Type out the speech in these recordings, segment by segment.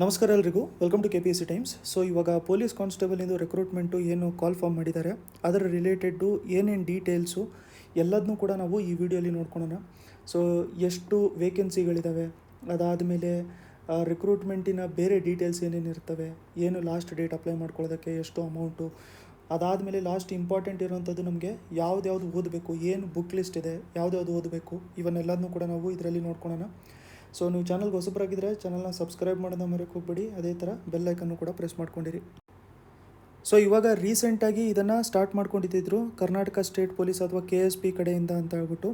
ನಮಸ್ಕಾರ ಎಲ್ರಿಗೂ, welcome to KPSC Times. So ಇವಾಗ ಪೊಲೀಸ್ ಕಾನ್ಸ್ಟೇಬಲಿಂದು ರೆಕ್ರೂಟ್ಮೆಂಟು ಏನು ಕಾಲ್ ಫಾರ್ಮ್ ಮಾಡಿದ್ದಾರೆ ಅದರ ರಿಲೇಟೆಡ್ಡು ಏನೇನು ಡೀಟೇಲ್ಸು ಎಲ್ಲದನ್ನೂ ಕೂಡ ನಾವು ಈ ವಿಡಿಯೋಲಿ ನೋಡ್ಕೊಳ್ಳೋಣ. ಸೊ ಎಷ್ಟು ವೇಕೆನ್ಸಿಗಳಿದ್ದಾವೆ, ಅದಾದಮೇಲೆ ರಿಕ್ರೂಟ್ಮೆಂಟಿನ ಬೇರೆ ಡೀಟೇಲ್ಸ್ ಏನೇನಿರ್ತವೆ, ಏನು ಲಾಸ್ಟ್ ಡೇಟ್ ಅಪ್ಲೈ ಮಾಡ್ಕೊಳ್ಳೋದಕ್ಕೆ ಎಷ್ಟು ಅಮೌಂಟು, ಅದಾದಮೇಲೆ ಲಾಸ್ಟ್ ಇಂಪಾರ್ಟೆಂಟ್ ಇರೋವಂಥದ್ದು ನಮಗೆ ಯಾವ್ದು ಓದಬೇಕು, ಏನು ಬುಕ್ ಲಿಸ್ಟ್ ಇದೆ, ಯಾವ್ದು ಓದಬೇಕು, ಇವನ್ನೆಲ್ಲದನ್ನೂ ಕೂಡ ನಾವು ಇದರಲ್ಲಿ ನೋಡ್ಕೊಳ್ಳೋಣ. ಸೊ ನೀವು ಚಾನಲ್ಗೆ ಹೊಸಬರಾಗಿದ್ದರೆ ಚಾನಲ್ನ ಸಬ್ಸ್ಕ್ರೈಬ್ ಮಾಡೋದು ಮರೆಯೋಕ್ಕೆ ಹೋಗ್ಬೇಡಿ. ಅದೇ ಥರ ಬೆಲ್ ಐಕನ್ನು ಕೂಡ ಪ್ರೆಸ್ ಮಾಡ್ಕೊಂಡಿರಿ. ಸೊ ಇವಾಗ ರೀಸೆಂಟಾಗಿ ಇದನ್ನು ಸ್ಟಾರ್ಟ್ ಮಾಡ್ಕೊಂಡಿದ್ದರು ಕರ್ನಾಟಕ ಸ್ಟೇಟ್ ಪೊಲೀಸ್ ಅಥವಾ KSP ಕಡೆಯಿಂದ ಅಂತ ಹೇಳ್ಬಿಟ್ಟು.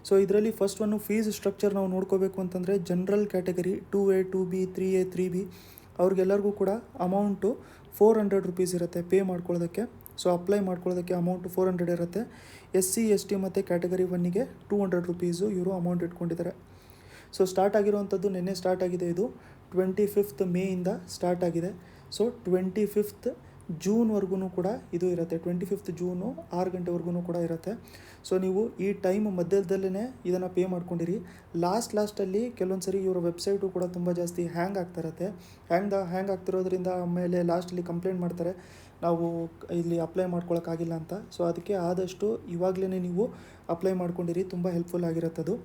ಸೊ ಇದರಲ್ಲಿ ಫಸ್ಟ್ ಒನ್ನು ಫೀಸ್ ಸ್ಟ್ರಕ್ಚರ್ ನಾವು ನೋಡ್ಕೋಬೇಕು ಅಂತಂದರೆ general category 2A 2B 3A 3B ಅವ್ರಿಗೆಲ್ಲರಿಗೂ ಕೂಡ ಅಮೌಂಟು 400 ರುಪೀಸ್ ಇರುತ್ತೆ ಪೇ ಮಾಡ್ಕೊಳ್ಳೋದಕ್ಕೆ. ಸೊ ಅಪ್ಲೈ ಮಾಡ್ಕೊಳ್ಳೋದಕ್ಕೆ ಅಮೌಂಟು 400 ಇರುತ್ತೆ. SC ST ಮತ್ತು ಕ್ಯಾಟಗರಿ 1ಗೆ 200 ರುಪೀಸು ಇವರು ಅಮೌಂಟ್ ಇಟ್ಕೊಂಡಿದ್ದಾರೆ. ಸೊ ಸ್ಟಾರ್ಟ್ ಆಗಿರುವಂಥದ್ದು ನಿನ್ನೆ ಸ್ಟಾರ್ಟ್ ಆಗಿದೆ. ಇದು 25th ಮೇಯಿಂದ ಸ್ಟಾರ್ಟ್ ಆಗಿದೆ. ಸೊ 25th ಜೂನ್ವರೆಗೂ ಕೂಡ ಇದು ಇರುತ್ತೆ. 25th ಜೂನು 6 ಗಂಟೆವರೆಗೂ ಕೂಡ ಇರುತ್ತೆ. ಸೊ ನೀವು ಈ ಟೈಮ್ ಮಧ್ಯದಲ್ಲೇ ಇದನ್ನು ಪೇ ಮಾಡ್ಕೊಂಡಿರಿ. ಲಾಸ್ಟಲ್ಲಿ ಕೆಲವೊಂದು ಸರಿ ಇವರ ವೆಬ್ಸೈಟು ಕೂಡ ತುಂಬ ಜಾಸ್ತಿ ಹ್ಯಾಂಗ್ ಆಗ್ತಿರುತ್ತೆ. ಹ್ಯಾಂಗ್ ಆಗ್ತಿರೋದ್ರಿಂದ ಆಮೇಲೆ ಲಾಸ್ಟಲ್ಲಿ ಕಂಪ್ಲೇಂಟ್ ಮಾಡ್ತಾರೆ, ನಾವು ಇಲ್ಲಿ ಅಪ್ಲೈ ಮಾಡ್ಕೊಳಕ್ಕಾಗಿಲ್ಲ ಅಂತ. ಸೊ ಅದಕ್ಕೆ ಆದಷ್ಟು ಇವಾಗಲೇ ನೀವು ಅಪ್ಲೈ ಮಾಡ್ಕೊಂಡಿರಿ, ತುಂಬ ಹೆಲ್ಪ್ಫುಲ್ ಆಗಿರುತ್ತದು.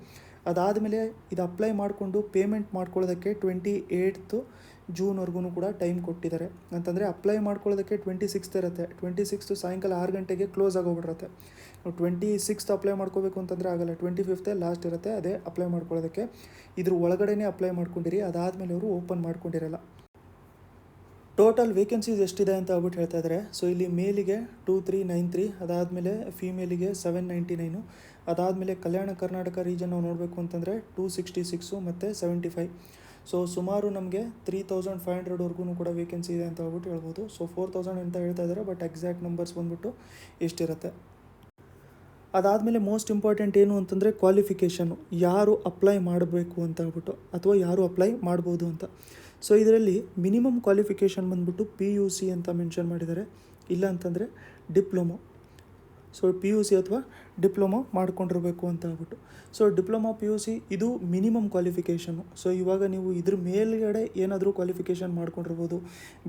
ಅದಾದಮೇಲೆ ಇದು ಅಪ್ಲೈ ಮಾಡಿಕೊಂಡು ಪೇಮೆಂಟ್ ಮಾಡ್ಕೊಳ್ಳೋದಕ್ಕೆ 28th ಜೂನ್ವರೆಗೂ ಕೂಡ ಟೈಮ್ ಕೊಟ್ಟಿದ್ದಾರೆ. ಅಂತಂದರೆ ಅಪ್ಲೈ ಮಾಡ್ಕೊಳ್ಳೋದಕ್ಕೆ 26th ಇರುತ್ತೆ. 26th ಸಾಯಂಕಾಲ 6 ಗಂಟೆಗೆ ಕ್ಲೋಸ್ ಆಗೋಗ್ಬಿಟ್ಟಿರುತ್ತೆ. 26th ಅಪ್ಲೈ ಮಾಡ್ಕೋಬೇಕು ಅಂತಂದರೆ ಆಗಲ್ಲ, 25th ಲಾಸ್ಟ್ ಇರುತ್ತೆ. ಅದೇ ಅಪ್ಲೈ ಮಾಡ್ಕೊಳ್ಳೋದಕ್ಕೆ ಇದ್ರ ಒಳಗಡೆನೇ ಅಪ್ಲೈ ಮಾಡ್ಕೊಂಡಿರಿ. ಅದಾದಮೇಲೆ ಅವರು ಓಪನ್ ಮಾಡ್ಕೊಂಡಿರಲ್ಲ. ಟೋಟಲ್ ವೇಕೆನ್ಸೀಸ್ ಎಷ್ಟಿದೆ ಅಂತ ಹೇಳ್ಬಿಟ್ಟು ಹೇಳ್ತಾ ಇದ್ದಾರೆ. ಸೊ ಇಲ್ಲಿ ಮೇಲಿಗೆ 2393, ಅದಾದಮೇಲೆ ಫೀಮೇಲಿಗೆ 799, ಅದಾದಮೇಲೆ ಕಲ್ಯಾಣ ಕರ್ನಾಟಕ ರೀಜನ್ ನಾವು ನೋಡಬೇಕು ಅಂತಂದರೆ 266 ಮತ್ತು 75. ಸೊ ಸುಮಾರು ನಮಗೆ 3500ವರೆಗೂ ಕೂಡ ವೇಕೆನ್ಸಿ ಇದೆ ಅಂತ ಹೇಳ್ಬಿಟ್ಟು ಹೇಳ್ಬೋದು. ಸೊ 4000 ಅಂತ ಹೇಳ್ತಾ ಇದ್ದಾರೆ, ಬಟ್ ಎಕ್ಸಾಕ್ಟ್ ನಂಬರ್ಸ್ ಬಂದ್ಬಿಟ್ಟು ಎಷ್ಟಿರುತ್ತೆ. ಅದಾದಮೇಲೆ ಮೋಸ್ಟ್ ಇಂಪಾರ್ಟೆಂಟ್ ಏನು ಅಂತಂದರೆ ಕ್ವಾಲಿಫಿಕೇಷನು, ಯಾರು ಅಪ್ಲೈ ಮಾಡಬೇಕು ಅಂತ ಹೇಳ್ಬಿಟ್ಟು ಅಥವಾ ಯಾರು ಅಪ್ಲೈ ಮಾಡ್ಬೋದು ಅಂತ. ಸೊ ಇದರಲ್ಲಿ ಮಿನಿಮಮ್ ಕ್ವಾಲಿಫಿಕೇಷನ್ ಬಂದ್ಬಿಟ್ಟು PUC ಅಂತ ಮೆನ್ಷನ್ ಮಾಡಿದ್ದಾರೆ, ಇಲ್ಲ ಅಂತಂದರೆ ಡಿಪ್ಲೊಮೊ. ಸೊ PUC ಅಥವಾ ಡಿಪ್ಲೊಮೊ ಮಾಡ್ಕೊಂಡಿರಬೇಕು ಅಂತ ಹೇಳ್ಬಿಟ್ಟು. ಸೊ ಡಿಪ್ಲೊಮೊ PUC ಇದು ಮಿನಿಮಮ್ ಕ್ವಾಲಿಫಿಕೇಷನು. ಸೊ ಇವಾಗ ನೀವು ಇದ್ರ ಮೇಲ್ಗಡೆ ಏನಾದರೂ ಕ್ವಾಲಿಫಿಕೇಷನ್ ಮಾಡ್ಕೊಂಡಿರ್ಬೋದು,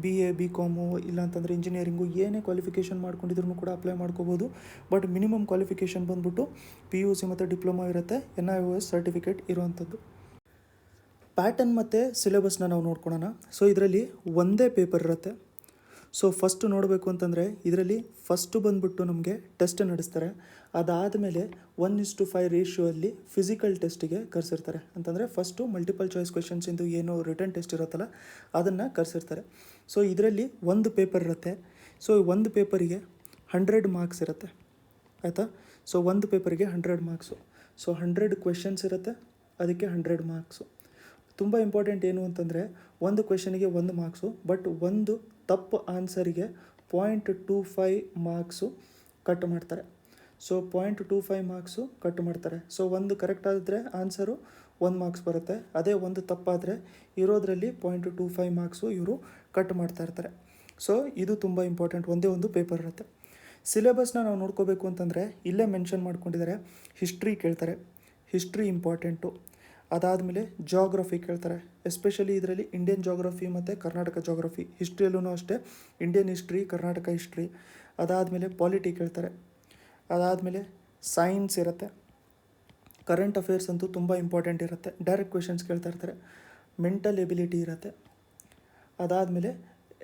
BA BCom ಇಲ್ಲ ಅಂತಂದರೆ ಇಂಜಿನಿಯರಿಂಗು, ಏನೇ ಕ್ವಾಲಿಫಿಕೇಷನ್ ಮಾಡ್ಕೊಂಡಿದ್ರು ಕೂಡ ಅಪ್ಲೈ ಮಾಡ್ಕೋಬೋದು. ಬಟ್ ಮಿನಿಮಮ್ ಕ್ವಾಲಿಫಿಕೇಷನ್ ಬಂದ್ಬಿಟ್ಟು PUC ಮತ್ತು ಡಿಪ್ಲೊಮೊ ಇರುತ್ತೆ, NIOS ಸರ್ಟಿಫಿಕೇಟ್ ಇರುವಂಥದ್ದು. ಪ್ಯಾಟರ್ನ್ ಮತ್ತು ಸಿಲೆಬಸ್ನ ನಾವು ನೋಡ್ಕೊಳ್ಳೋಣ. ಸೊ ಇದರಲ್ಲಿ ಒಂದೇ ಪೇಪರ್ ಇರುತ್ತೆ. ಸೊ ಫಸ್ಟು ನೋಡಬೇಕು ಅಂತಂದರೆ ಇದರಲ್ಲಿ ಫಸ್ಟು ಬಂದ್ಬಿಟ್ಟು ನಮಗೆ ಟೆಸ್ಟ್ ನಡೆಸ್ತಾರೆ. ಅದಾದಮೇಲೆ 1:5 ರೇಷಿಯೋ ಅಲ್ಲಿ ಫಿಸಿಕಲ್ ಟೆಸ್ಟಿಗೆ ಕರೆಸಿರ್ತಾರೆ. ಅಂತಂದರೆ ಫಸ್ಟು ಮಲ್ಟಿಪಲ್ ಚಾಯ್ಸ್ ಕ್ವೆಶನ್ಸಿಂದು ಏನು ರಿಟರ್ನ್ ಟೆಸ್ಟ್ ಇರುತ್ತಲ್ಲ ಅದನ್ನು ಕರೆಸಿರ್ತಾರೆ. ಸೊ ಇದರಲ್ಲಿ ಒಂದು ಪೇಪರ್ ಇರುತ್ತೆ. ಸೊ ಒಂದು ಪೇಪರಿಗೆ 100 ಮಾರ್ಕ್ಸ್ ಇರುತ್ತೆ, ಆಯಿತಾ. ಸೊ ಒಂದು ಪೇಪರಿಗೆ 100 ಮಾರ್ಕ್ಸು. ಸೊ 100 ಕ್ವೆಶನ್ಸ್ ಇರುತ್ತೆ, ಅದಕ್ಕೆ 100 ಮಾರ್ಕ್ಸು. ತುಂಬ ಇಂಪಾರ್ಟೆಂಟ್ ಏನು ಅಂತಂದರೆ ಒಂದು ಕ್ವೆಶನಿಗೆ 1 ಮಾರ್ಕ್ಸು, ಬಟ್ ಒಂದು ತಪ್ಪು ಆನ್ಸರಿಗೆ 0.25 ಮಾರ್ಕ್ಸು ಕಟ್ ಮಾಡ್ತಾರೆ. ಸೊ 0.25 ಮಾರ್ಕ್ಸು ಕಟ್ ಮಾಡ್ತಾರೆ. ಸೊ ಒಂದು ಕರೆಕ್ಟ್ ಆದರೆ ಆನ್ಸರು 1 ಮಾರ್ಕ್ಸ್ ಬರುತ್ತೆ. ಅದೇ ಒಂದು ತಪ್ಪಾದರೆ ಇರೋದರಲ್ಲಿ 0.25 ಮಾರ್ಕ್ಸು ಇವರು ಕಟ್ ಮಾಡ್ತಾ ಇರ್ತಾರೆ. ಸೊ ಇದು ತುಂಬ ಇಂಪಾರ್ಟೆಂಟ್, ಒಂದೇ ಒಂದು ಪೇಪರ್ ಇರುತ್ತೆ. ಸಿಲೆಬಸ್ನ ನಾವು ನೋಡ್ಕೋಬೇಕು ಅಂತಂದರೆ ಇಲ್ಲೇ ಮೆನ್ಷನ್ ಮಾಡ್ಕೊಂಡಿದ್ದಾರೆ. ಹಿಸ್ಟ್ರಿ ಕೇಳ್ತಾರೆ, ಹಿಸ್ಟ್ರಿ ಇಂಪಾರ್ಟೆಂಟು. ಅದಾದಮೇಲೆ ಜಾಗ್ರಫಿ ಕೇಳ್ತಾರೆ, ಎಸ್ಪೆಷಲಿ ಇದರಲ್ಲಿ ಇಂಡಿಯನ್ ಜಾಗ್ರಫಿ ಮತ್ತು ಕರ್ನಾಟಕ ಜಾಗ್ರಫಿ. ಹಿಸ್ಟ್ರಿಯಲ್ಲೂ ಅಷ್ಟೇ, ಇಂಡಿಯನ್ ಹಿಸ್ಟ್ರಿ, ಕರ್ನಾಟಕ ಹಿಸ್ಟ್ರಿ. ಅದಾದಮೇಲೆ ಪಾಲಿಟಿ ಕೇಳ್ತಾರೆ. ಅದಾದಮೇಲೆ ಸೈನ್ಸ್ ಇರುತ್ತೆ. ಕರೆಂಟ್ ಅಫೇರ್ಸ್ ಅಂತೂ ತುಂಬ ಇಂಪಾರ್ಟೆಂಟ್ ಇರುತ್ತೆ, ಡೈರೆಕ್ಟ್ ಕ್ವೆಶನ್ಸ್ ಕೇಳ್ತಾ ಇರ್ತಾರೆ. ಮೆಂಟಲ್ ಎಬಿಲಿಟಿ ಇರುತ್ತೆ. ಅದಾದಮೇಲೆ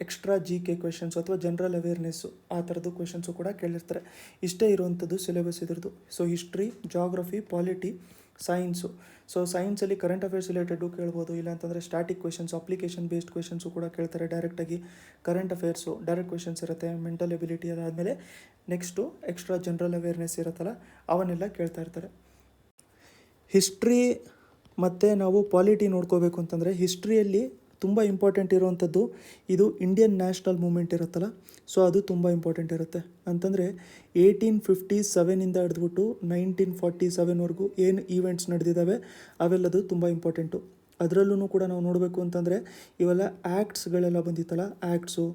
ಎಕ್ಸ್ಟ್ರಾ GK ಕ್ವೆಶನ್ಸು ಅಥವಾ ಜನರಲ್ ಅವೇರ್ನೆಸ್ಸು ಆ ಥರದ್ದು ಕ್ವೆಶನ್ಸು ಕೂಡ ಕೇಳಿರ್ತಾರೆ. ಇಷ್ಟೇ ಇರುವಂಥದ್ದು ಸಿಲೆಬಸ್ ಇದ್ರದ್ದು. So history, geography, polity, science. So ಸೈನ್ಸಲ್ಲಿ ಕರೆಂಟ್ ಅಫೇರ್ಸ್ ರಿಲೇಟೆಡು ಕೇಳ್ಬೋದು, ಇಲ್ಲ ಅಂತಂದರೆ static questions, application based questions ಕೂಡ ಕೇಳ್ತಾರೆ ಡೈರೆಕ್ಟಾಗಿ. ಕರೆಂಟ್ ಅಫೇರ್ಸು ಡೈರೆಕ್ಟ್ ಕ್ವೆಶನ್ಸ್ ಇರುತ್ತೆ, ಮೆಂಟಲ್ ಎಬಿಲಿಟಿ, ಅದಾದಮೇಲೆ ನೆಕ್ಸ್ಟು ಎಕ್ಸ್ಟ್ರಾ ಜನರಲ್ ಅವೇರ್ನೆಸ್ ಇರುತ್ತಲ್ಲ ಅವನ್ನೆಲ್ಲ ಕೇಳ್ತಾ ಇರ್ತಾರೆ. ಹಿಸ್ಟ್ರಿ ಮತ್ತು ನಾವು ಪಾಲಿಟಿ ನೋಡ್ಕೋಬೇಕು ಅಂತಂದರೆ ಹಿಸ್ಟ್ರಿಯಲ್ಲಿ ತುಂಬ ಇಂಪಾರ್ಟೆಂಟ್ ಇರುವಂಥದ್ದು ಇದು ಇಂಡಿಯನ್ ನ್ಯಾಷನಲ್ ಮೂಮೆಂಟ್ ಇರುತ್ತಲ್ಲ, ಸೊ ಅದು ತುಂಬ ಇಂಪಾರ್ಟೆಂಟ್ ಇರುತ್ತೆ. ಅಂತಂದರೆ 1857ಇಂದ ಹಿಡಿದ್ಬಿಟ್ಟು 1947ವರೆಗೂ ಏನು ಈವೆಂಟ್ಸ್ ನಡೆದಿದ್ದಾವೆ ಅವೆಲ್ಲದು ತುಂಬ ಇಂಪಾರ್ಟೆಂಟು. ಅದರಲ್ಲೂ ಕೂಡ ನಾವು ನೋಡಬೇಕು ಅಂತಂದರೆ ಇವೆಲ್ಲ ಆ್ಯಕ್ಟ್ಸ್ಗಳೆಲ್ಲ ಬಂದಿತ್ತಲ್ಲ, ಆ್ಯಕ್ಟ್ಸು,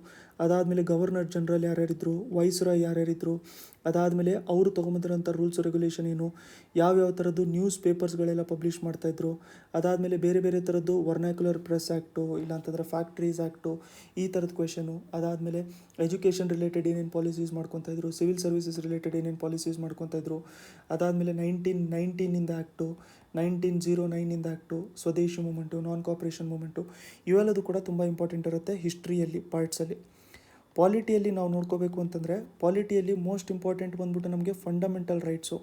ಅದಾದಮೇಲೆ ಗವರ್ನರ್ ಜನರಲ್ ಯಾರ್ಯಾರಿದ್ರು, ವೈಸ್ರಾಯ್ ಯಾರ್ಯಾರಿದ್ರು, ಅದಾದಮೇಲೆ ಅವರು ತೊಗೊಂಬಂದಿರೋಂಥ ರೂಲ್ಸ್ ರೆಗ್ಯುಲೇಷನ್ ಏನು, ಯಾವ್ಯಾವ ಥರದ್ದು ನ್ಯೂಸ್ ಪೇಪರ್ಸ್ಗಳೆಲ್ಲ ಪಬ್ಲಿಷ್ ಮಾಡ್ತಾಯಿದ್ರು, ಅದಾದಮೇಲೆ ಬೇರೆ ಬೇರೆ ಥರದ್ದು ವರ್ನಾಕ್ಯುಲರ್ ಪ್ರೆಸ್ ಆ್ಯಕ್ಟು, ಇಲ್ಲಾಂತಂದರೆ ಫ್ಯಾಕ್ಟ್ರೀಸ್ ಆ್ಯಕ್ಟು, ಈ ಥರದ ಕ್ವೆಶನು, ಅದಾದಮೇಲೆ ಎಜುಕೇಷನ್ ರಿಲೇಟೆಡ್ ಏನೇನು ಪಾಲಿಸೀಸ್ ಮಾಡ್ಕೊತಾಯಿದ್ರು, ಸಿವಿಲ್ ಸರ್ವಿಸಸ್ ರಿಲೇಟೆಡ್ ಏನೇನು ಪಾಲಿಸೀಸ್ ಮಾಡ್ಕೊತಾಯಿದ್ರು, ಅದಾದಮೇಲೆ 1919 ಆ್ಯಕ್ಟು, 1909 ಆ್ಯಕ್ಟು, ಸ್ವದೇಶಿ ಮೂಮೆಂಟು, ನಾನ್ ಕೋಆಪ್ರೇಷನ್ ಮೂಮೆಂಟು, ಇವೆಲ್ಲದು ಕೂಡ ತುಂಬ ಇಂಪಾರ್ಟೆಂಟ್ ಇರುತ್ತೆ ಹಿಸ್ಟ್ರಿಯಲ್ಲಿ ಪಾರ್ಟ್ಸಲ್ಲಿ. ಪಾಲಿಟಿಯಲ್ಲಿ ನಾವು ನೋಡ್ಕೋಬೇಕು ಅಂತಂದರೆ ಪಾಲಿಟಿಯಲ್ಲಿ ಮೋಸ್ಟ್ ಇಂಪಾರ್ಟೆಂಟ್ ಬಂದ್ಬಿಟ್ಟು ನಮಗೆ fundamental rights,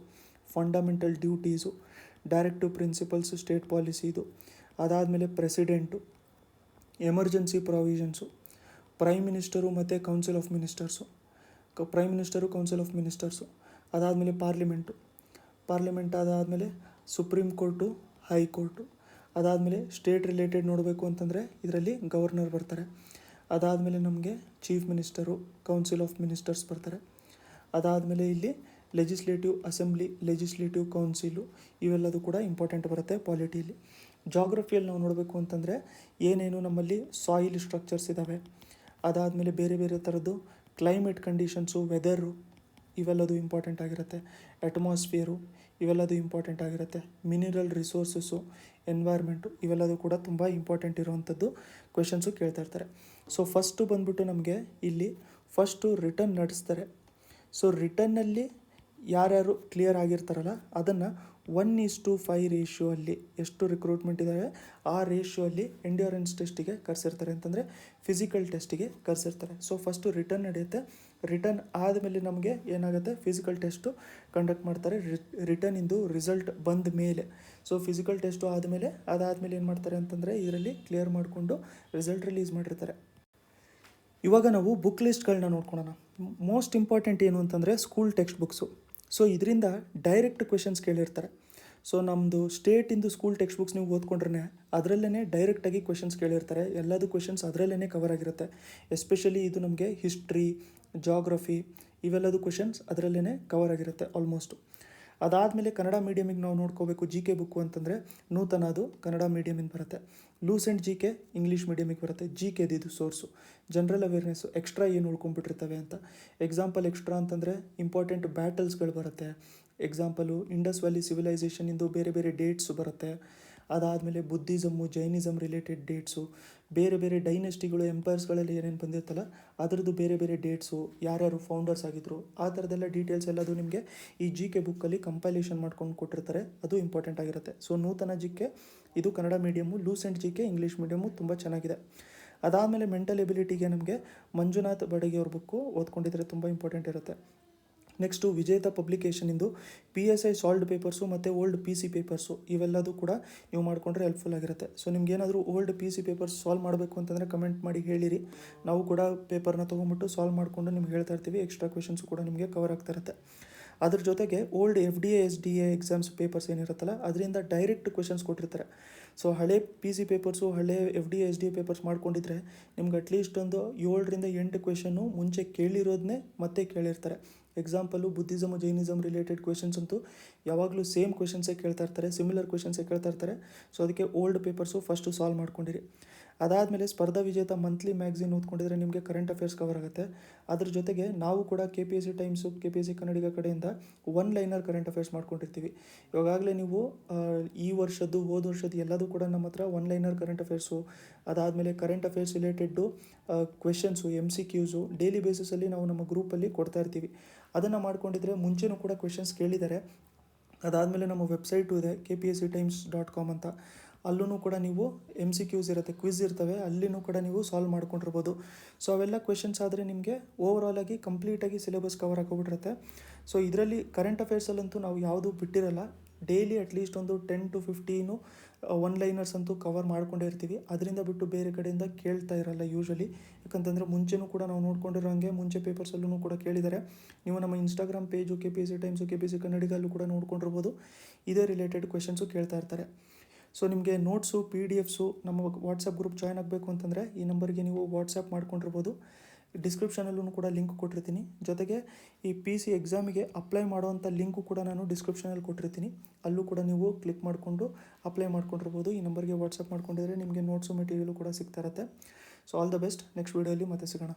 fundamental duties, directive principles, state policy ಇದು, ಅದಾದಮೇಲೆ president, emergency provisions, prime minister ಮತ್ತು council of ministers, prime minister, council of ministers, ಅದಾದಮೇಲೆ ಪಾರ್ಲಿಮೆಂಟ್ ಅದಾದಮೇಲೆ ಸುಪ್ರೀಂ ಕೋರ್ಟು, ಹೈಕೋರ್ಟು, ಅದಾದಮೇಲೆ ಸ್ಟೇಟ್ ರಿಲೇಟೆಡ್ ನೋಡಬೇಕು ಅಂತಂದರೆ ಇದರಲ್ಲಿ ಗವರ್ನರ್ ಬರ್ತಾರೆ, ಅದಾದಮೇಲೆ ನಮಗೆ chief minister, council of ministers ಬರ್ತಾರೆ, ಅದಾದಮೇಲೆ ಇಲ್ಲಿ ಲೆಜಿಸ್ಲೇಟಿವ್ ಅಸೆಂಬ್ಲಿ, ಲೆಜಿಸ್ಲೇಟಿವ್ ಕೌನ್ಸಿಲು, ಇವೆಲ್ಲದು ಕೂಡ ಇಂಪಾರ್ಟೆಂಟ್ ಬರುತ್ತೆ ಪಾಲಿಟಿಯಲ್ಲಿ. ಜಾಗ್ರಫಿಯಲ್ಲಿ ನಾವು ನೋಡಬೇಕು ಅಂತಂದರೆ ಏನೇನು ನಮ್ಮಲ್ಲಿ ಸಾಯಿಲ್ ಸ್ಟ್ರಕ್ಚರ್ಸ್ ಇದ್ದಾವೆ, ಅದಾದಮೇಲೆ ಬೇರೆ ಬೇರೆ ಥರದ್ದು ಕ್ಲೈಮೇಟ್ ಕಂಡೀಷನ್ಸು, ವೆದರು, ಇವೆಲ್ಲದು ಇಂಪಾರ್ಟೆಂಟ್ ಆಗಿರುತ್ತೆ, ಅಟ್ಮಾಸ್ಫಿಯರು, ಇವೆಲ್ಲದು ಇಂಪಾರ್ಟೆಂಟ್ ಆಗಿರುತ್ತೆ, ಮಿನರಲ್ ರಿಸೋರ್ಸಸ್ಸು, ಎನ್ವೈರ್ಮೆಂಟು, ಇವೆಲ್ಲದು ಕೂಡ ತುಂಬ ಇಂಪಾರ್ಟೆಂಟ್ ಇರುವಂಥದ್ದು ಕ್ವೆಶನ್ಸು ಕೇಳ್ತಾ ಇರ್ತಾರೆ. ಸೊ ಫಸ್ಟು ಬಂದ್ಬಿಟ್ಟು ನಮಗೆ ಇಲ್ಲಿ ಫಸ್ಟು ರಿಟರ್ನ್ ನಡೆಸ್ತಾರೆ. ಸೊ ರಿಟರ್ನಲ್ಲಿ ಯಾರ್ಯಾರು ಕ್ಲಿಯರ್ ಆಗಿರ್ತಾರಲ್ಲ ಅದನ್ನು 1:5 ರೇಷಿಯೋ ಅಲ್ಲಿ ಎಷ್ಟು ರಿಕ್ರೂಟ್ಮೆಂಟ್ ಇದ್ದಾರೆ ಆ ರೇಷಿಯೋ ಅಲ್ಲಿ ಎಂಡ್ಯೂರೆನ್ಸ್ ಟೆಸ್ಟಿಗೆ ಕರೆಸಿರ್ತಾರೆ, ಅಂತಂದರೆ ಫಿಸಿಕಲ್ ಟೆಸ್ಟಿಗೆ ಕರೆಸಿರ್ತಾರೆ. ಸೊ ಫಸ್ಟು ರಿಟರ್ನ್ ನಡೆಯುತ್ತೆ, ರಿಟರ್ನ್ ಆದಮೇಲೆ ನಮಗೆ ಏನಾಗುತ್ತೆ ಫಿಸಿಕಲ್ ಟೆಸ್ಟು ಕಂಡಕ್ಟ್ ಮಾಡ್ತಾರೆ. ರಿಟರ್ನ್ ಇಂದು ರಿಸಲ್ಟ್ ಬಂದ ಮೇಲೆ, ಸೊ ಫಿಸಿಕಲ್ ಟೆಸ್ಟು ಆದಮೇಲೆ ಅದಾದಮೇಲೆ ಏನು ಮಾಡ್ತಾರೆ ಅಂತಂದರೆ ಇದರಲ್ಲಿ ಕ್ಲಿಯರ್ ಮಾಡಿಕೊಂಡು ರಿಸಲ್ಟ್ ರಿಲೀಸ್ ಮಾಡಿರ್ತಾರೆ. ಇವಾಗ ನಾವು ಬುಕ್ ಲಿಸ್ಟ್ಗಳನ್ನ ನೋಡ್ಕೊಳ್ಳೋಣ. ಮೋಸ್ಟ್ ಇಂಪಾರ್ಟೆಂಟ್ ಏನು ಅಂತಂದರೆ ಸ್ಕೂಲ್ ಟೆಕ್ಸ್ಟ್ ಬುಕ್ಸು. ಸೊ ಇದರಿಂದ ಡೈರೆಕ್ಟ್ ಕ್ವೆಶನ್ಸ್ ಕೇಳಿರ್ತಾರೆ. ಸೊ ನಮ್ಮದು ಸ್ಟೇಟಿಂದು ಸ್ಕೂಲ್ ಟೆಕ್ಸ್ಟ್ ಬುಕ್ಸ್ ನೀವು ಓದ್ಕೊಂಡ್ರೆ ಅದರಲ್ಲೇ ಡೈರೆಕ್ಟಾಗಿ ಕ್ವೆಶನ್ಸ್ ಕೇಳಿರ್ತಾರೆ. ಎಲ್ಲದು ಕ್ವೆಶನ್ಸ್ ಅದರಲ್ಲೇ ಕವರ್ ಆಗಿರುತ್ತೆ. ಎಸ್ಪೆಷಲಿ ಇದು ನಮಗೆ ಹಿಸ್ಟ್ರಿ, ಜಾಗ್ರಫಿ, ಇವೆಲ್ಲದು ಕ್ವೆಶನ್ಸ್ ಅದರಲ್ಲೇ ಕವರ್ ಆಗಿರುತ್ತೆ ಆಲ್ಮೋಸ್ಟು. ಅದಾದಮೇಲೆ ಕನ್ನಡ ಮೀಡಿಯಮಿಗೆ ನಾವು ನೋಡ್ಕೋಬೇಕು ಜಿ ಕೆ ಬುಕ್ಕು ಅಂತಂದರೆ ನೂತನ, ಅದು ಕನ್ನಡ ಮೀಡಿಯಮಿಂದ ಬರುತ್ತೆ. ಲೂಸೆಂಟ್ ಜಿ ಕೆ ಇಂಗ್ಲೀಷ್ ಮೀಡಿಯಮಿಗೆ ಬರುತ್ತೆ. ಜಿ ಕೆದಿದು ಸೋರ್ಸು, ಜನರಲ್ ಅವೇರ್ನೆಸ್ಸು, ಎಕ್ಸ್ಟ್ರಾ ಏನು ಉಳ್ಕೊಂಡ್ಬಿಟ್ಟಿರ್ತವೆ ಅಂತ. ಎಕ್ಸಾಂಪಲ್ ಎಕ್ಸ್ಟ್ರಾ ಅಂತಂದರೆ ಇಂಪಾರ್ಟೆಂಟ್ ಬ್ಯಾಟಲ್ಸ್ಗಳು ಬರುತ್ತೆ. ಎಕ್ಸಾಂಪಲು ಇಂಡಸ್ ವ್ಯಾಲಿ ಸಿವಿಲೈಸೇಷನಿಂದು ಬೇರೆ ಬೇರೆ ಡೇಟ್ಸು ಬರುತ್ತೆ. ಅದಾದಮೇಲೆ ಬುದ್ಧಿಸಮ್ಮು, ಜೈನಿಸಮ್ ರಿಲೇಟೆಡ್ ಡೇಟ್ಸು, ಬೇರೆ ಬೇರೆ ಡೈನೆಸ್ಟಿಗಳು, ಎಂಪೈರ್ಸ್ಗಳಲ್ಲಿ ಏನೇನು ಬಂದಿರ್ತಲ್ಲ ಅದರದ್ದು ಬೇರೆ ಬೇರೆ ಡೇಟ್ಸು, ಯಾರ್ಯಾರು ಫೌಂಡರ್ಸ್ ಆಗಿದ್ರು, ಆ ಥರದ್ದೆಲ್ಲ ಡೀಟೇಲ್ಸ್ ಎಲ್ಲದು ನಿಮಗೆ ಈ ಜಿ ಕೆ ಬುಕ್ಕಲ್ಲಿ ಕಂಪೈಲೇಷನ್ ಮಾಡ್ಕೊಂಡು ಕೊಟ್ಟಿರ್ತಾರೆ. ಅದು ಇಂಪಾರ್ಟೆಂಟ್ ಆಗಿರುತ್ತೆ. ಸೊ ನೂತನ ಜಿ ಕೆ ಇದು Kannada medium, Lucent G K English medium ತುಂಬ ಚೆನ್ನಾಗಿದೆ. ಅದಾದಮೇಲೆ ಮೆಂಟಲ್ ಎಬಿಲಿಟಿಗೆ ನಮಗೆ ಮಂಜುನಾಥ್ ಬಡಗಿ ಅವ್ರ ಬುಕ್ಕು ಓದ್ಕೊಂಡಿದ್ರೆ ತುಂಬ ಇಂಪಾರ್ಟೆಂಟ್ ಇರುತ್ತೆ. ನೆಕ್ಸ್ಟು ವಿಜೇತ ಪಬ್ಲಿಕೇಶನಿಂದು PSI ಸಾಲ್ವ್ಡ್ ಪೇಪರ್ಸು ಮತ್ತು ಓಲ್ಡ್ PC ಪೇಪರ್ಸು, ಇವೆಲ್ಲದು ಕೂಡ ನೀವು ಮಾಡಿಕೊಂಡ್ರೆ ಹೆಲ್ಪ್ಫುಲ್ ಆಗಿರುತ್ತೆ. ಸೊ ನಿಮ್ಗೇನಾದರೂ ಓಲ್ಡ್ PC ಪೇಪರ್ಸ್ ಸಾಲ್ವ್ ಮಾಡಬೇಕು ಅಂತಂದರೆ ಕಮೆಂಟ್ ಮಾಡಿ ಹೇಳಿರಿ. ನಾವು ಕೂಡ ಪೇಪರ್ನ ತೊಗೊಂಬಿಟ್ಟು ಸಾಲ್ವ್ ಮಾಡಿಕೊಂಡು ನಿಮ್ಗೆ ಹೇಳ್ತಾ ಇರ್ತೀವಿ. ಎಕ್ಸ್ಟ್ರಾ ಕ್ವೆಶನ್ಸು ಕೂಡ ನಿಮಗೆ ಕವರ್ ಆಗ್ತಾ ಇರುತ್ತೆ. ಅದ್ರ ಜೊತೆಗೆ old FDA SDA exams papers ಏನಿರುತ್ತಲ್ಲ ಅದರಿಂದ ಡೈರೆಕ್ಟ್ ಕ್ವೆಶನ್ಸ್ ಕೊಟ್ಟಿರ್ತಾರೆ. ಸೊ ಹಳೆ PC ಪೇಪರ್ಸು, ಹಳೆ FDA SDA ಪೇಪರ್ಸ್ ಮಾಡ್ಕೊಂಡಿದ್ರೆ ನಿಮ್ಗೆ ಅಟ್ಲೀಸ್ಟ್ ಒಂದು 7ರಿಂದ 8 ಕ್ವೆಶನ್ನು ಮುಂಚೆ ಕೇಳಿರೋದನ್ನೇ ಮತ್ತೆ ಕೇಳಿರ್ತಾರೆ. Example Buddhism, Jainism related questions ಅಂತೂ ಯಾವಾಗಲೂ ಸೇಮ್ ಕ್ವೆಶನ್ಸೇ ಕೇಳ್ತಾ ಇರ್ತಾರೆ, ಸಿಮಿಲರ್ ಕ್ವೆಶನ್ಸೇ ಕೇಳ್ತಾ ಇರ್ತಾರೆ. ಸೊ ಅದಕ್ಕೆ ಓಲ್ಡ್ ಪೇಪರ್ಸು ಫಸ್ಟು ಸಾಲ್ವ್ ಮಾಡ್ಕೊಂಡಿರಿ. ಅದಾದಮೇಲೆ ಸ್ಪರ್ಧಾ ವಿಜೇತ ಮಂತ್ಲಿ ಮ್ಯಾಗ್ಝಿನ್ ಓದ್ಕೊಂಡಿದ್ರೆ ನಿಮಗೆ ಕರೆಂಟ್ ಅಫೇರ್ಸ್ ಕವರ್ ಆಗುತ್ತೆ. ಅದ್ರ ಜೊತೆಗೆ ನಾವು ಕೂಡ KPSC ಟೈಮ್ಸು, KPSC ಕನ್ನಡಿಗ ಕಡೆಯಿಂದ 1 ಲೈನರ್ ಕರೆಂಟ್ ಅಫೇರ್ಸ್ ಮಾಡ್ಕೊಂಡಿರ್ತೀವಿ. ಇವಾಗಲೇ ನೀವು ಈ ವರ್ಷದ್ದು, ಹೋದ ವರ್ಷದ್ದು ಎಲ್ಲದೂ ಕೂಡ ನಮ್ಮ ಹತ್ರ 1 ಲೈನರ್ ಕರೆಂಟ್ ಅಫೇರ್ಸು, ಅದಾದಮೇಲೆ ಕರೆಂಟ್ ಅಫೇರ್ಸ್ ರಿಲೇಟೆಡ್ಡು ಕ್ವೆಶನ್ಸು, MCQಸು ಡೈಲಿ ಬೇಸಿಸಲ್ಲಿ ನಾವು ನಮ್ಮ ಗ್ರೂಪಲ್ಲಿ ಕೊಡ್ತಾ ಇರ್ತೀವಿ. ಅದನ್ನು ಮಾಡ್ಕೊಂಡಿದ್ರೆ ಮುಂಚೆನೂ ಕೂಡ ಕ್ವೆಶನ್ಸ್ ಕೇಳಿದ್ದಾರೆ. ಅದಾದಮೇಲೆ ನಮ್ಮ ವೆಬ್ಸೈಟು ಇದೆ kpsctimes.com ಅಂತ, ಅಲ್ಲೂ ಕೂಡ ನೀವು MCQs ಇರುತ್ತೆ, ಕ್ವಿಝ್ ಇರ್ತವೆ, ಅಲ್ಲಿನೂ ಕೂಡ ನೀವು ಸಾಲ್ವ್ ಮಾಡ್ಕೊಂಡಿರ್ಬೋದು. ಸೊ ಅವೆಲ್ಲ ಕ್ವೆಶನ್ಸ್ ಆದರೆ ನಿಮಗೆ ಓವರಾಲಾಗಿ ಕಂಪ್ಲೀಟಾಗಿ ಸಿಲೆಬಸ್ ಕವರ್ ಆಗೋಗ್ಬಿಟ್ಟಿರುತ್ತೆ. ಸೊ ಇದರಲ್ಲಿ ಕರೆಂಟ್ ಅಫೇರ್ಸಲ್ಲಂತೂ ನಾವು ಯಾವುದೂ ಬಿಟ್ಟಿರಲ್ಲ. ಡೈಲಿ ಅಟ್ಲೀಸ್ಟ್ ಒಂದು 10 to 15 1 ಲೈನರ್ಸ್ ಅಂತೂ ಕವರ್ ಮಾಡ್ಕೊಂಡೇ ಇರ್ತೀವಿ. ಅದರಿಂದ ಬಿಟ್ಟು ಬೇರೆ ಕಡೆಯಿಂದ ಕೇಳ್ತಾ ಇರಲ್ಲ ಯೂಶ್ವಲಿ. ಯಾಕಂತಂದರೆ ಮುಂಚೆನೂ ಕೂಡ ನಾವು ನೋಡ್ಕೊಂಡಿರೋ ಹಾಗೆ ಮುಂಚೆ ಪೇಪರ್ಸಲ್ಲೂ ಕೂಡ ಕೇಳಿದ್ದಾರೆ. ನೀವು ನಮ್ಮ Instagram page KPSC times, KPSC ಕನ್ನಡಿಗಲ್ಲೂ ಕೂಡ ನೋಡ್ಕೊಂಡಿರ್ಬೋದು. ಇದೇ ರಿಲೇಟೆಡ್ ಕ್ವೆಶನ್ಸು ಕೇಳ್ತಾ ಇರ್ತಾರೆ. ಸೊ ನಿಮಗೆ ನೋಟ್ಸು, PDFಸು ನಮ್ಮ ವಾಟ್ಸಪ್ ಗ್ರೂಪ್ ಜಾಯ್ನ್ ಆಗಬೇಕು ಅಂತಂದರೆ ಈ ನಂಬರ್ಗೆ ನೀವು ವಾಟ್ಸಪ್ ಮಾಡ್ಕೊಂಡಿರ್ಬೋದು. ಡಿಸ್ಕ್ರಿಪ್ಷನಲ್ಲೂ ಕೂಡ ಲಿಂಕ್ ಕೊಟ್ಟಿರ್ತೀನಿ. ಜೊತೆಗೆ ಈ PC ಎಕ್ಸಾಮಿಗೆ ಅಪ್ಲೈ ಮಾಡುವಂಥ ಲಿಂಕು ಕೂಡ ನಾನು ಡಿಸ್ಕ್ರಿಪ್ಷನಲ್ಲಿ ಕೊಟ್ಟಿರ್ತೀನಿ. ಅಲ್ಲೂ ಕೂಡ ನೀವು ಕ್ಲಿಕ್ ಮಾಡಿಕೊಂಡು ಅಪ್ಲೈ ಮಾಡ್ಕೊಂಡಿರ್ಬೋದು. ಈ ನಂಬರ್ಗೆ ವಾಟ್ಸಪ್ ಮಾಡ್ಕೊಂಡಿದ್ರೆ ನಿಮಗೆ ನೋಟ್ಸು ಮೆಟೀರಿಯಲು ಕೂಡ ಸಿಗ್ತಾ ಇರುತ್ತೆ. So all the best. Next ವೀಡಿಯೋಲಿ ಮತ್ತೆ ಸಿಗೋಣ.